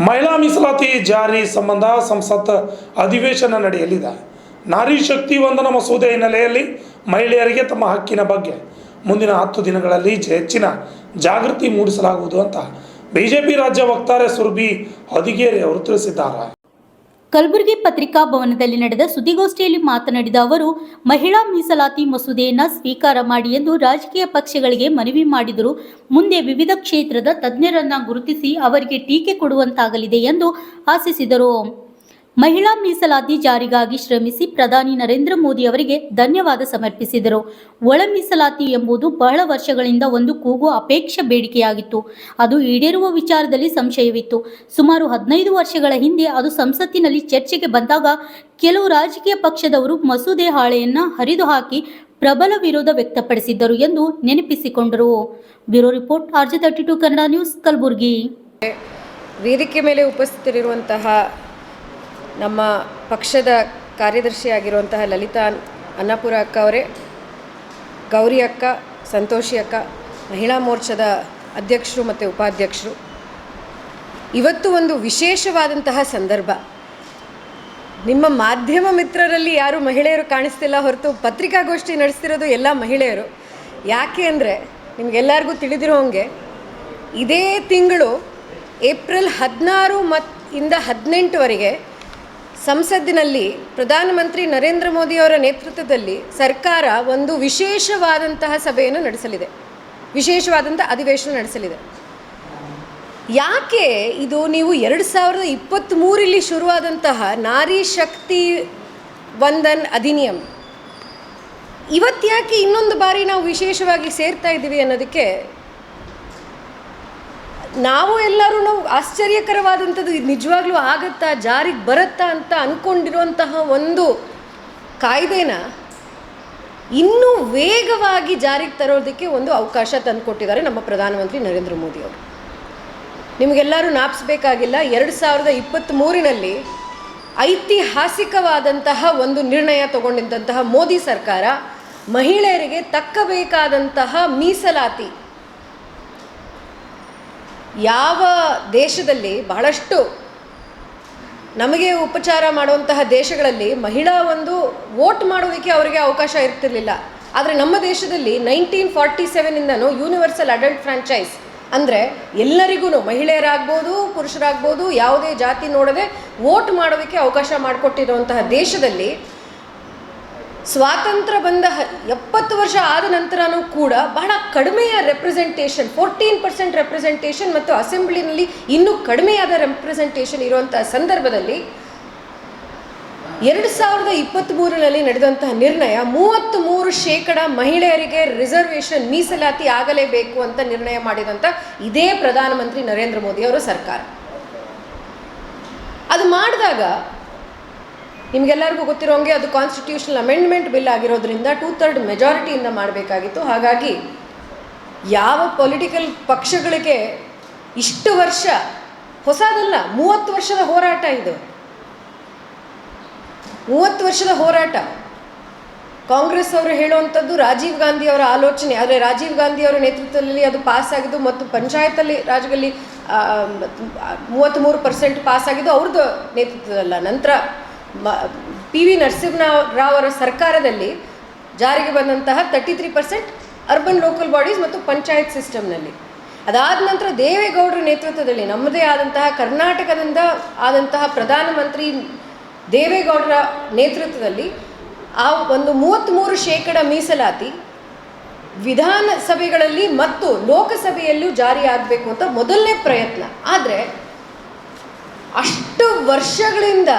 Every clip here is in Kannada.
ಮಹಿಳಾ ಮೀಸಲಾತಿ ಜಾರಿ ಸಂಬಂಧ ಸಂಸತ್ ಅಧಿವೇಶನ ನಡೆಯಲಿದೆ. ನಾರಿ ಶಕ್ತಿ ವಂದನ ಮಸೂದೆ ಹಿನ್ನೆಲೆಯಲ್ಲಿ ಮಹಿಳೆಯರಿಗೆ ತಮ್ಮ ಹಕ್ಕಿನ ಬಗ್ಗೆ ಮುಂದಿನ 10 ದಿನಗಳಲ್ಲಿ ಹೆಚ್ಚಿನ ಜಾಗೃತಿ ಮೂಡಿಸಲಾಗುವುದು ಅಂತ ಬಿಜೆಪಿ ರಾಜ್ಯ ವಕ್ತಾರೆ ಸುರಭಿ ಹೊದಿಗೇರಿ ಅವರು ತಿಳಿಸಿದ್ದಾರೆ. ಕಲಬುರಗಿ ಪತ್ರಿಕಾ ಭವನದಲ್ಲಿ ನಡೆದ ಸುದ್ದಿಗೋಷ್ಠಿಯಲ್ಲಿ ಮಾತನಾಡಿದ ಅವರು, ಮಹಿಳಾ ಮೀಸಲಾತಿ ಮಸೂದೆಯನ್ನು ಸ್ವೀಕಾರ ಮಾಡಿ ಎಂದು ರಾಜಕೀಯ ಪಕ್ಷಗಳಿಗೆ ಮನವಿ ಮಾಡಿದರು. ಮುಂದೆ ವಿವಿಧ ಕ್ಷೇತ್ರದ ತಜ್ಞರನ್ನು ಗುರುತಿಸಿ ಅವರಿಗೆ ಟೀಕೆ ಕೊಡುವಂತಾಗಲಿದೆ ಎಂದು ಆಶಿಸಿದರು. ಮಹಿಳಾ ಮೀಸಲಾತಿ ಜಾರಿಗಾಗಿ ಶ್ರಮಿಸಿ ಪ್ರಧಾನಿ ನರೇಂದ್ರ ಮೋದಿ ಅವರಿಗೆ ಧನ್ಯವಾದ ಸಮರ್ಪಿಸಿದರು. ಒಳ ಮೀಸಲಾತಿ ಎಂಬುದು ಬಹಳ ವರ್ಷಗಳಿಂದ ಒಂದು ಕೂಗು ಅಪೇಕ್ಷೆ ಬೇಡಿಕೆಯಾಗಿತ್ತು. ಅದು ಈಡೇರುವ ವಿಚಾರದಲ್ಲಿ ಸಂಶಯವಿತ್ತು. ಸುಮಾರು 15 ವರ್ಷಗಳ ಹಿಂದೆ ಅದು ಸಂಸತ್ತಿನಲ್ಲಿ ಚರ್ಚೆಗೆ ಬಂದಾಗ ಕೆಲವು ರಾಜಕೀಯ ಪಕ್ಷದವರು ಮಸೂದೆ ಹಾಳೆಯನ್ನು ಹರಿದು ಹಾಕಿ ಪ್ರಬಲ ವಿರೋಧ ವ್ಯಕ್ತಪಡಿಸಿದ್ದರು ಎಂದು ನೆನಪಿಸಿಕೊಂಡರು. Bureau report, RJ32 Kannada news, Kalaburagi. ವೇದಿಕೆ ಮೇಲೆ ಉಪಸ್ಥಿತರಿರುವಂತಹ ನಮ್ಮ ಪಕ್ಷದ ಕಾರ್ಯದರ್ಶಿಯಾಗಿರುವಂತಹ ಲಲಿತಾ ಅನ್ನಪುರ ಅಕ್ಕ ಅವರೇ, ಗೌರಿ ಅಕ್ಕ, ಸಂತೋಷಿ ಅಕ್ಕ, ಮಹಿಳಾ ಮೋರ್ಚಾದ ಅಧ್ಯಕ್ಷರು ಮತ್ತು ಉಪಾಧ್ಯಕ್ಷರು, ಇವತ್ತು ಒಂದು ವಿಶೇಷವಾದಂತಹ ಸಂದರ್ಭ. ನಿಮ್ಮ ಮಾಧ್ಯಮ ಮಿತ್ರರಲ್ಲಿ ಯಾರು ಮಹಿಳೆಯರು ಕಾಣಿಸ್ತಿಲ್ಲ ಹೊರತು ಪತ್ರಿಕಾಗೋಷ್ಠಿ ನಡೆಸ್ತಿರೋದು ಎಲ್ಲ ಮಹಿಳೆಯರು. ಯಾಕೆ ಅಂದರೆ ನಿಮಗೆಲ್ಲರಿಗೂ ತಿಳಿದಿರೋ ಹಾಗೆ ಇದೇ ತಿಂಗಳು ಏಪ್ರಿಲ್ 16 ಇಂದ 18ವರೆಗೆ ಸಂಸತ್ತಿನಲ್ಲಿ ಪ್ರಧಾನಮಂತ್ರಿ ನರೇಂದ್ರ ಮೋದಿ ಅವರ ನೇತೃತ್ವದಲ್ಲಿ ಸರ್ಕಾರ ಒಂದು ವಿಶೇಷವಾದಂತಹ ಸಭೆಯನ್ನು ನಡೆಸಲಿದೆ, ವಿಶೇಷವಾದಂಥ ಅಧಿವೇಶನ ನಡೆಸಲಿದೆ. ಯಾಕೆ ಇದು ನೀವು 2023 ಶುರುವಾದಂತಹ ನಾರಿ ಶಕ್ತಿ ವಂದನ್ ಅಧಿನಿಯಮ ಇವತ್ತು ಯಾಕೆ ಇನ್ನೊಂದು ಬಾರಿ ನಾವು ವಿಶೇಷವಾಗಿ ಸೇರ್ತಾ ಇದ್ದೀವಿ ಅನ್ನೋದಕ್ಕೆ ನಾವು ಎಲ್ಲರೂ ಆಶ್ಚರ್ಯಕರವಾದಂಥದ್ದು, ಇದು ನಿಜವಾಗ್ಲೂ ಆಗತ್ತಾ, ಜಾರಿಗೆ ಬರುತ್ತಾ ಅಂತ ಅಂದ್ಕೊಂಡಿರುವಂತಹ ಒಂದು ಕಾಯ್ದೆನ ಇನ್ನೂ ವೇಗವಾಗಿ ಜಾರಿಗೆ ತರೋದಕ್ಕೆ ಒಂದು ಅವಕಾಶ ತಂದುಕೊಟ್ಟಿದ್ದಾರೆ ನಮ್ಮ ಪ್ರಧಾನಮಂತ್ರಿ ನರೇಂದ್ರ ಮೋದಿ ಅವರು. ನಿಮಗೆಲ್ಲರೂ ಜ್ಞಾಪಿಸಬೇಕಾಗಿಲ್ಲ, 2023 ಐತಿಹಾಸಿಕವಾದಂತಹ ಒಂದು ನಿರ್ಣಯ ತಗೊಂಡಿದ್ದಂತಹ ಮೋದಿ ಸರ್ಕಾರ ಮಹಿಳೆಯರಿಗೆ ತಕ್ಕಬೇಕಾದಂತಹ ಮೀಸಲಾತಿ, ಯಾವ ದೇಶದಲ್ಲಿ ಬಹಳಷ್ಟು ನಮಗೆ ಉಪಚಾರ ಮಾಡುವಂತಹ ದೇಶಗಳಲ್ಲಿ ಮಹಿಳಾ ಒಂದು ವೋಟ್ ಮಾಡೋದಕ್ಕೆ ಅವರಿಗೆ ಅವಕಾಶ ಇರ್ತಿರ್ಲಿಲ್ಲ. ಆದರೆ ನಮ್ಮ ದೇಶದಲ್ಲಿ 1947ಇಂದನೂ ಯೂನಿವರ್ಸಲ್ ಅಡಲ್ಟ್ ಫ್ರಾಂಚೈಸ್ ಅಂದರೆ ಎಲ್ಲರಿಗೂ, ಮಹಿಳೆಯರಾಗ್ಬೋದು ಪುರುಷರಾಗ್ಬೋದು, ಯಾವುದೇ ಜಾತಿ ನೋಡದೆ ವೋಟ್ ಮಾಡೋದಕ್ಕೆ ಅವಕಾಶ ಮಾಡಿಕೊಟ್ಟಿರುವಂತಹ ದೇಶದಲ್ಲಿ ಸ್ವಾತಂತ್ರ್ಯ ಬಂದ 70 ವರ್ಷ ಆದ ನಂತರನೂ ಕೂಡ ಬಹಳ ಕಡಿಮೆಯ ರೆಪ್ರೆಸೆಂಟೇಷನ್, 14% ರೆಪ್ರೆಸೆಂಟೇಷನ್ ಮತ್ತು ಅಸೆಂಬ್ಲಿನಲ್ಲಿ ಇನ್ನೂ ಕಡಿಮೆಯಾದ ರೆಪ್ರೆಸೆಂಟೇಷನ್ ಇರುವಂತಹ ಸಂದರ್ಭದಲ್ಲಿ 2023 ನಡೆದಂತಹ ನಿರ್ಣಯ 33% ಮಹಿಳೆಯರಿಗೆ ರಿಸರ್ವೇಷನ್ ಮೀಸಲಾತಿ ಆಗಲೇಬೇಕು ಅಂತ ನಿರ್ಣಯ ಮಾಡಿದಂಥ ಇದೇ ಪ್ರಧಾನಮಂತ್ರಿ ನರೇಂದ್ರ ಮೋದಿ ಅವರ ಸರ್ಕಾರ. ಅದು ಮಾಡಿದಾಗ ನಿಮಗೆಲ್ಲರಿಗೂ ಗೊತ್ತಿರೋಂಗೆ ಅದು ಕಾನ್ಸ್ಟಿಟ್ಯೂಷನಲ್ ಅಮೆಂಡ್ಮೆಂಟ್ ಬಿಲ್ ಆಗಿರೋದ್ರಿಂದ 2/3 ಮೆಜಾರಿಟಿಯಿಂದ ಮಾಡಬೇಕಾಗಿತ್ತು. ಹಾಗಾಗಿ ಯಾವ ಪೊಲಿಟಿಕಲ್ ಪಕ್ಷಗಳಿಗೆ ಇಷ್ಟು ವರ್ಷ ಹೊಸದಲ್ಲ, 30 ವರ್ಷದ ಹೋರಾಟ ಇದು, 30 ವರ್ಷದ ಹೋರಾಟ. ಕಾಂಗ್ರೆಸ್ ಅವರು ಹೇಳುವಂಥದ್ದು ರಾಜೀವ್ ಗಾಂಧಿ ಅವರ ಆಲೋಚನೆ, ಆದರೆ ರಾಜೀವ್ ಗಾಂಧಿ ಅವರ ನೇತೃತ್ವದಲ್ಲಿ ಅದು ಪಾಸ್ ಆಗಿದ್ದು ಮತ್ತು ಪಂಚಾಯತಲ್ಲಿ ರಾಜ್ಯದಲ್ಲಿ 33% ಪಾಸ್ ಆಗಿದ್ದು ಅವ್ರದ್ದು ನೇತೃತ್ವದಲ್ಲ. ನಂತರ PV ನರಸಿಂಹರಾವ್ ಅವರ ಸರ್ಕಾರದಲ್ಲಿ ಜಾರಿಗೆ ಬಂದಂತಹ 33% ಅರ್ಬನ್ ಲೋಕಲ್ ಬಾಡೀಸ್ ಮತ್ತು ಪಂಚಾಯತ್ ಸಿಸ್ಟಮ್ನಲ್ಲಿ. ಅದಾದ ನಂತರ ದೇವೇಗೌಡರ ನೇತೃತ್ವದಲ್ಲಿ ನಮ್ಮದೇ ಆದಂತಹ ಕರ್ನಾಟಕದಿಂದ ಆದಂತಹ ಪ್ರಧಾನಮಂತ್ರಿ ದೇವೇಗೌಡರ ನೇತೃತ್ವದಲ್ಲಿ ಆ ಒಂದು 33% ಮೀಸಲಾತಿ ವಿಧಾನಸಭೆಗಳಲ್ಲಿ ಮತ್ತು ಲೋಕಸಭೆಯಲ್ಲೂ ಜಾರಿಯಾಗಬೇಕು ಅಂತ ಮೊದಲನೇ ಪ್ರಯತ್ನ. ಆದರೆ ಅಷ್ಟು ವರ್ಷಗಳಿಂದ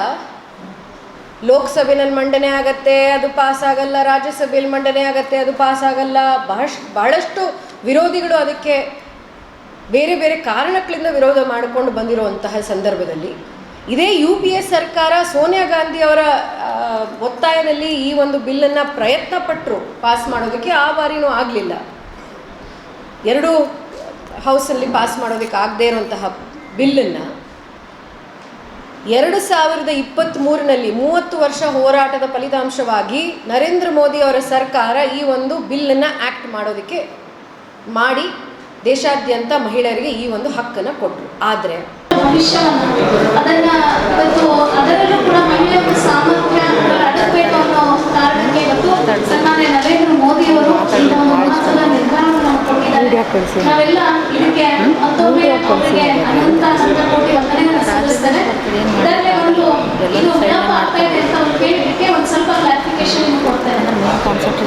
ಲೋಕಸಭೆಯಲ್ಲಿ ಮಂಡನೆ ಆಗತ್ತೆ, ಅದು ಪಾಸ್ ಆಗಲ್ಲ, ರಾಜ್ಯಸಭೆಯಲ್ಲಿ ಮಂಡನೆ ಆಗತ್ತೆ, ಅದು ಪಾಸ್ ಆಗಲ್ಲ, ಬಹಳಷ್ಟು ವಿರೋಧಿಗಳು ಅದಕ್ಕೆ ಬೇರೆ ಬೇರೆ ಕಾರಣಗಳಿಂದ ವಿರೋಧ ಮಾಡಿಕೊಂಡು ಬಂದಿರುವಂತಹ ಸಂದರ್ಭದಲ್ಲಿ ಇದೇ UPA ಸರ್ಕಾರ ಸೋನಿಯಾ ಗಾಂಧಿ ಅವರ ಒತ್ತಾಯದಲ್ಲಿ ಈ ಒಂದು ಬಿಲ್ಲನ್ನು ಪ್ರಯತ್ನ ಪಟ್ಟರು ಪಾಸ್ ಮಾಡೋದಕ್ಕೆ. ಆ ಬಾರಿನೂ ಆಗಲಿಲ್ಲ, 2 ಹೌಸಲ್ಲಿ ಪಾಸ್ ಮಾಡೋದಕ್ಕೆ ಆಗದೇ ಇರುವಂತಹ ಬಿಲ್ಲನ್ನು 2023 30 ವರ್ಷ ಹೋರಾಟದ ಫಲಿತಾಂಶವಾಗಿ ನರೇಂದ್ರ ಮೋದಿ ಅವರ ಸರ್ಕಾರ ಈ ಒಂದು ಬಿಲ್ಲನ್ನು ಆ್ಯಕ್ಟ್ ಮಾಡೋದಕ್ಕೆ ಮಾಡಿ ದೇಶಾದ್ಯಂತ ಮಹಿಳೆಯರಿಗೆ ಈ ಒಂದು ಹಕ್ಕನ್ನು ಕೊಟ್ಟರು. ಆದರೆ ಭವಿಷ್ಯವನ್ನು ಅದನ್ನ ಇವತ್ತು ಅದರಲ್ಲೂ ಕೂಡ ಮಹಿಳೆಯರ ಸಾಮರ್ಥ್ಯ ಅಡಗಬೇಕು ಅನ್ನೋ ಕಾರಣಕ್ಕೆ ಇವತ್ತು ಸನ್ಮಾನ್ಯ ನರೇಂದ್ರ ಮೋದಿಯವರು ಇಂಥ ಒಂದು ಮಹತ್ವದ ನಿರ್ಧಾರವನ್ನು ಕೊಟ್ಟಿದ್ದಾರೆ. ನಾವೆಲ್ಲ ಇದಕ್ಕೆ ಮತ್ತೊಮ್ಮೆ ಅವರಿಗೆ ಅನಂತ ಕೋಟಿ ವಂದನೆಗಳನ್ನು ಸಲ್ಲಿಸ್ತೇನೆ. ಇದರಲ್ಲಿ ಒಂದು ಇದು ವಿಳಂಬ ಆಗ್ತಾ ಇದೆ ಅಂತ ಒಂದು ಕೇಳಿದ್ದಕ್ಕೆ ಒಂದು ಸ್ವಲ್ಪ ಕ್ಲಾರಿಫಿಕೇಶನ್ ಕೊಡ್ತೇನೆ.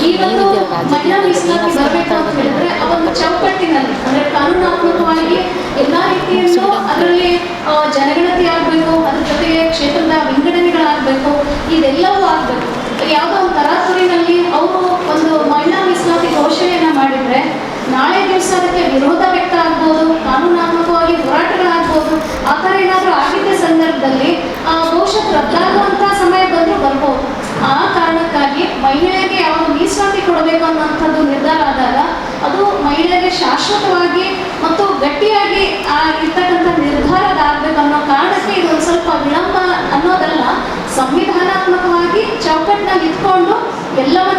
ಈ ಒಂದು ಮಹಿಳಾ ಮೀಸಲಾತಿ ಬರಬೇಕು ಅಂತ ಹೇಳಿದ್ರೆ ಆ ಒಂದು ಚೌಕಟ್ಟಿನಲ್ಲಿ ಅಂದ್ರೆ ಕಾನೂನಾತ್ಮಕವಾಗಿ ಎಲ್ಲಾ ರೀತಿಯಲ್ಲೂ ಅದರಲ್ಲಿ ಜನಗಣತಿ ಆಗಬೇಕು, ಅದ್ರ ಜೊತೆಗೆ ಕ್ಷೇತ್ರದ ವಿಂಗಡಣೆಗಳಾಗಬೇಕು, ಇದೆಲ್ಲವೂ ಆಗಬೇಕು. ಯಾವುದೋ ಒಂದು ತರಾತುರಿನಲ್ಲಿ ಅವರು ಒಂದು ಮಹಿಳಾ ಮೀಸಲಾತಿ ಘೋಷಣೆಯನ್ನ ಮಾಡಿದ್ರೆ ನಾಳೆ ದಿವಸ ಅದಕ್ಕೆ ವಿರೋಧ ವ್ಯಕ್ತ ಆಗ್ಬೋದು, ಕಾನೂನಾತ್ಮಕವಾಗಿ ಹೋರಾಟಗಳಾಗ್ಬೋದು. ಆ ಥರ ಏನಾದರೂ ಆಗಿದ್ದ ಸಂದರ್ಭದಲ್ಲಿ ಬಹುಶಃ ರದ್ದಾಗುವಂಥ ಸಮಯ ಬಂದರೂ ಬರ್ಬೋದು. ಆ ಕಾರಣಕ್ಕಾಗಿ ಮಹಿಳೆಯರಿಗೆ ಯಾವುದು ಮೀಸಲಾತಿ ಕೊಡಬೇಕು ಅನ್ನೋಂಥದ್ದು ನಿರ್ಧಾರ ಆದಾಗ ಅದು ಮಹಿಳೆಯರಿಗೆ ಶಾಶ್ವತವಾಗಿ ಮತ್ತು ಗಟ್ಟಿಯಾಗಿ ಇರ್ತಕ್ಕಂಥ ನಿರ್ಧಾರದ ಆಗಬೇಕು ಅನ್ನೋ ಕಾರಣಕ್ಕೆ ಇದೊಂದು ಸ್ವಲ್ಪ ವಿಳಂಬ ಅನ್ನೋದಲ್ಲ, ಸಂವಿಧಾನಾತ್ಮಕವಾಗಿ ಚೌಕಟ್ಟಿನಲ್ಲಿ ಇಟ್ಕೊಂಡು ಎಲ್ಲವನ್ನ